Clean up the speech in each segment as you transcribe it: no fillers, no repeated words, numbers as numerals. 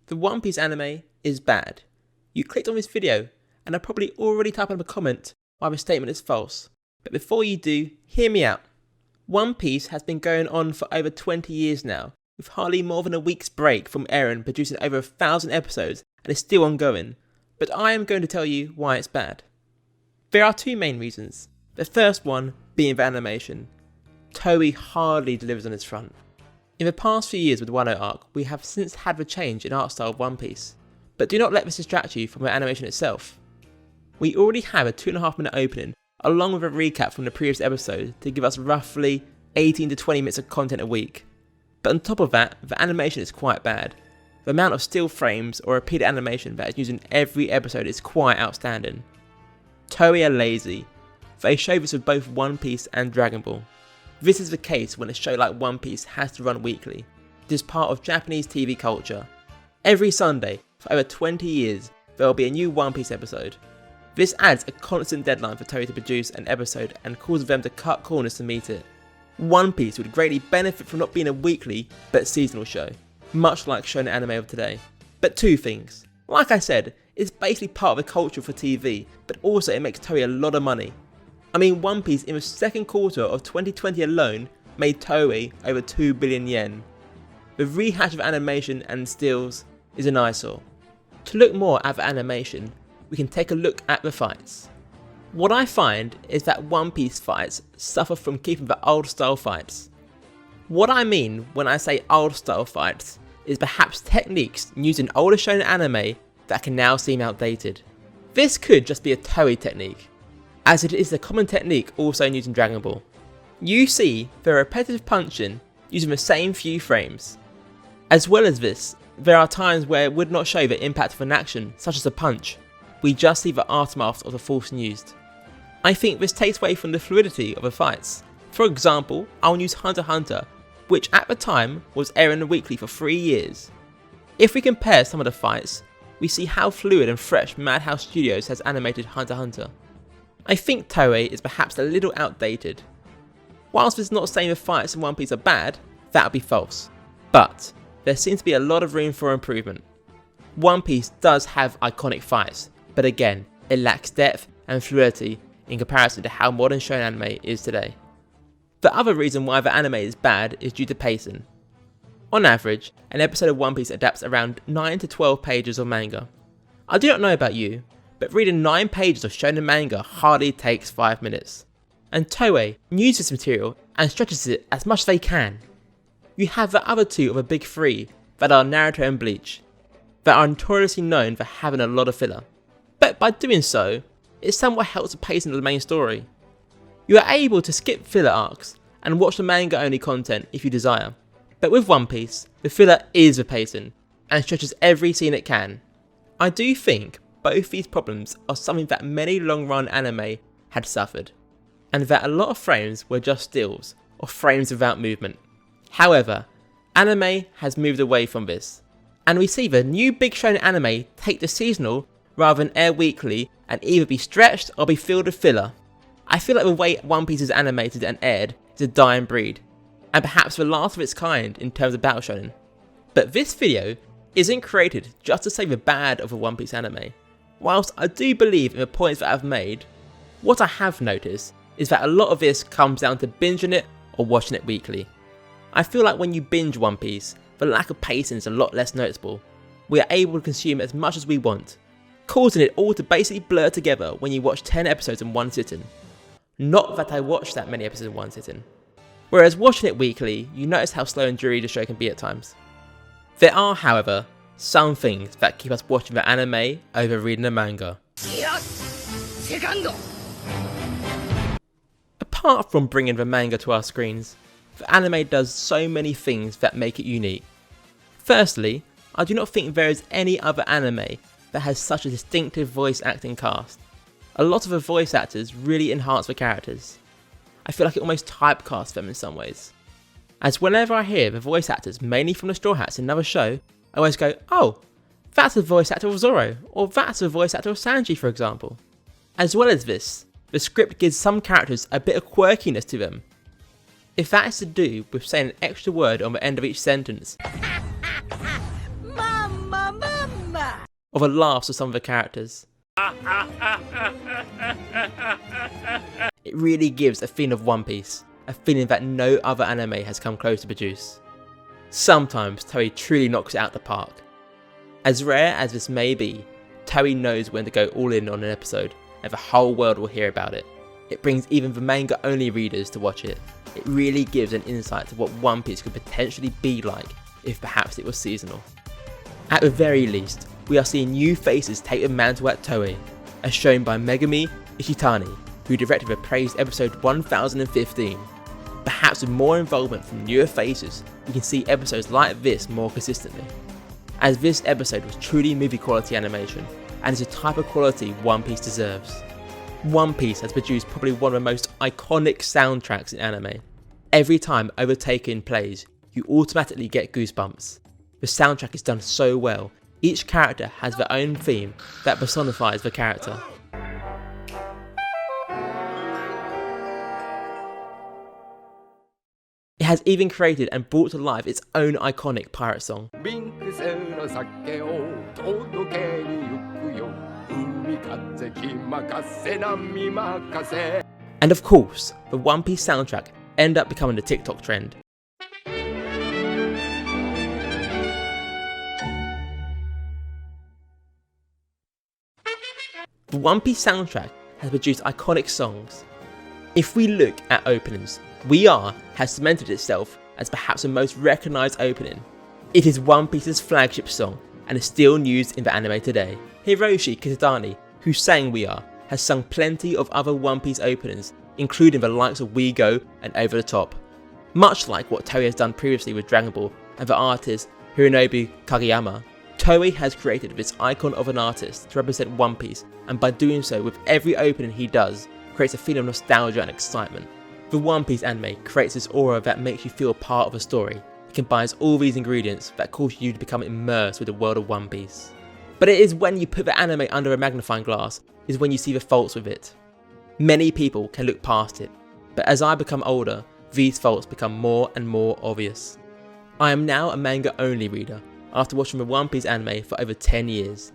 The One Piece anime is bad. You clicked on this video and are probably already typing up a comment why the statement is false. But before you do, hear me out. One Piece has been going on for over 20 years now, with hardly more than a week's break from Eren producing over 1,000 episodes and is still ongoing. But I am going to tell you why it's bad. There are two main reasons. The first one being the animation. Toei hardly delivers on its front. In the past few years with the Wano arc, we have since had the change in art style of One Piece. But do not let this distract you from the animation itself. We already have a 2.5 minute opening, along with a recap from the previous episode to give us roughly 18 to 20 minutes of content a week. But on top of that, the animation is quite bad. The amount of still frames or repeated animation that is used in every episode is quite outstanding. Toei are lazy. They show this with both One Piece and Dragon Ball. This is the case when a show like One Piece has to run weekly. It is part of Japanese TV culture. Every Sunday, for over 20 years, there will be a new One Piece episode. This adds a constant deadline for Toei to produce an episode and causes them to cut corners to meet it. One Piece would greatly benefit from not being a weekly, but seasonal show, much like Shonen anime of today. But two things. Like I said, it's basically part of the culture for TV, but also it makes Toei a lot of money. I mean, One Piece in the second quarter of 2020 alone made Toei over 2 billion yen. The rehash of animation and stills is an eyesore. To look more at the animation, we can take a look at the fights. What I find is that One Piece fights suffer from keeping the old style fights. What I mean when I say old style fights is perhaps techniques used in older shonen anime that can now seem outdated. This could just be a Toei technique, as it is the common technique also used in Dragon Ball. You see the repetitive punching using the same few frames. As well as this, there are times where it would not show the impact of an action, such as a punch. We just see the aftermath of the force used. I think this takes away from the fluidity of the fights. For example, I'll use Hunter x Hunter, which at the time was airing weekly for 3 years. If we compare some of the fights, we see how fluid and fresh Madhouse Studios has animated Hunter x Hunter. I think Toei is perhaps a little outdated. Whilst it's not saying the fights in One Piece are bad, that would be false. But there seems to be a lot of room for improvement. One Piece does have iconic fights, but again, it lacks depth and fluidity in comparison to how modern shonen anime is today. The other reason why the anime is bad is due to pacing. On average, an episode of One Piece adapts around 9 to 12 pages of manga. I do not know about you, but reading 9 pages of shonen manga hardly takes 5 minutes. And Toei uses this material and stretches it as much as they can. You have the other two of the big three that are Naruto and Bleach, that are notoriously known for having a lot of filler. But by doing so, it somewhat helps the pacing of the main story. You are able to skip filler arcs and watch the manga only content if you desire. But with One Piece, the filler is the pacing and stretches every scene it can. I do think both these problems are something that many long run anime had suffered, and that a lot of frames were just stills or frames without movement. However, anime has moved away from this, and we see the new big shonen anime take the seasonal rather than air weekly and either be stretched or be filled with filler. I feel like the way One Piece is animated and aired is a dying breed, and perhaps the last of its kind in terms of battle shonen. But this video isn't created just to say the bad of a One Piece anime. Whilst I do believe in the points that I've made, what I have noticed is that a lot of this comes down to binging it or watching it weekly. I feel like when you binge One Piece, the lack of pacing is a lot less noticeable. We are able to consume as much as we want, causing it all to basically blur together when you watch 10 episodes in one sitting. Not that I watch that many episodes in one sitting. Whereas watching it weekly, you notice how slow and dreary the show can be at times. There are, however, some things that keep us watching the anime over reading the manga. Apart from bringing the manga to our screens, the anime does so many things that make it unique. Firstly, I do not think there is any other anime that has such a distinctive voice acting cast. A lot of the voice actors really enhance the characters. I feel like it almost typecasts them in some ways. As whenever I hear the voice actors, mainly from the Straw Hats in another show, I always go, oh, that's the voice actor of Zoro, or that's the voice actor of Sanji, for example. As well as this, the script gives some characters a bit of quirkiness to them. If that is to do with saying an extra word on the end of each sentence, Mama, or the laughs of some of the characters. It really gives a feeling of One Piece, a feeling that no other anime has come close to produce. Sometimes Toei truly knocks it out the park. As rare as this may be, Toei knows when to go all in on an episode, and the whole world will hear about it. It brings even the manga only readers to watch it. It really gives an insight to what One Piece could potentially be like if perhaps it was seasonal. At the very least, we are seeing new faces take the mantle at Toei, as shown by Megumi Ishitani, who directed the praised episode 1015. Perhaps with more involvement from newer faces, we can see episodes like this more consistently. As this episode was truly movie quality animation, and is a type of quality One Piece deserves. One Piece has produced probably one of the most iconic soundtracks in anime. Every time Overtaken plays, you automatically get goosebumps. The soundtrack is done so well, each character has their own theme that personifies the character. It has even created and brought to life its own iconic pirate song. And of course, the One Piece soundtrack ended up becoming the TikTok trend. The One Piece soundtrack has produced iconic songs. If we look at openings, We Are has cemented itself as perhaps the most recognised opening. It is One Piece's flagship song and is still used in the anime today. Hiroshi Kitadani, who sang We Are, has sung plenty of other One Piece openings, including the likes of We Go and Over the Top. Much like what Toei has done previously with Dragon Ball and the artist Hironobu Kageyama, Toei has created this icon of an artist to represent One Piece, and by doing so with every opening he does, creates a feeling of nostalgia and excitement. The One Piece anime creates this aura that makes you feel part of a story. It combines all these ingredients that cause you to become immersed with the world of One Piece. But it is when you put the anime under a magnifying glass is when you see the faults with it. Many people can look past it, but as I become older, these faults become more and more obvious. I am now a manga only reader after watching the One Piece anime for over 10 years.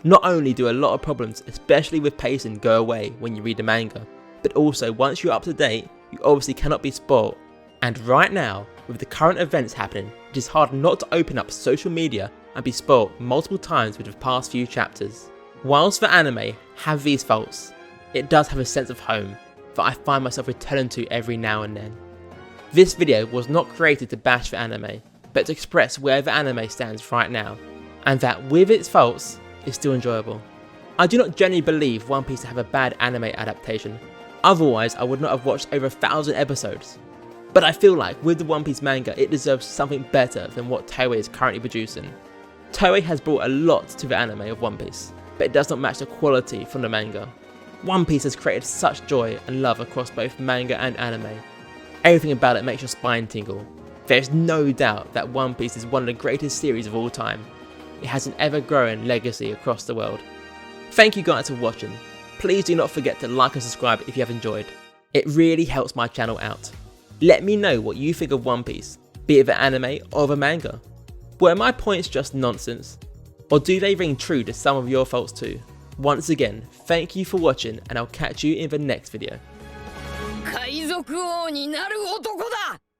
Not only do a lot of problems, especially with pacing, go away when you read the manga, but also once you're up to date, you obviously cannot be spoilt. And right now, with the current events happening, it is hard not to open up social media and be spoilt multiple times with the past few chapters. Whilst the anime have these faults, it does have a sense of home that I find myself returning to every now and then. This video was not created to bash the anime, but to express where the anime stands right now, and that with its faults, it's still enjoyable. I do not genuinely believe One Piece to have a bad anime adaptation, otherwise I would not have watched over 1,000 episodes. But I feel like with the One Piece manga it deserves something better than what Toei is currently producing. Toei has brought a lot to the anime of One Piece, but it does not match the quality from the manga. One Piece has created such joy and love across both manga and anime. Everything about it makes your spine tingle. There is no doubt that One Piece is one of the greatest series of all time. It has an ever-growing legacy across the world. Thank you guys for watching. Please do not forget to like and subscribe if you have enjoyed. It really helps my channel out. Let me know what you think of One Piece, be it the anime or the manga. Were my points just nonsense? Or do they ring true to some of your faults too? Once again, thank you for watching and I'll catch you in the next video. 海賊王になる男だ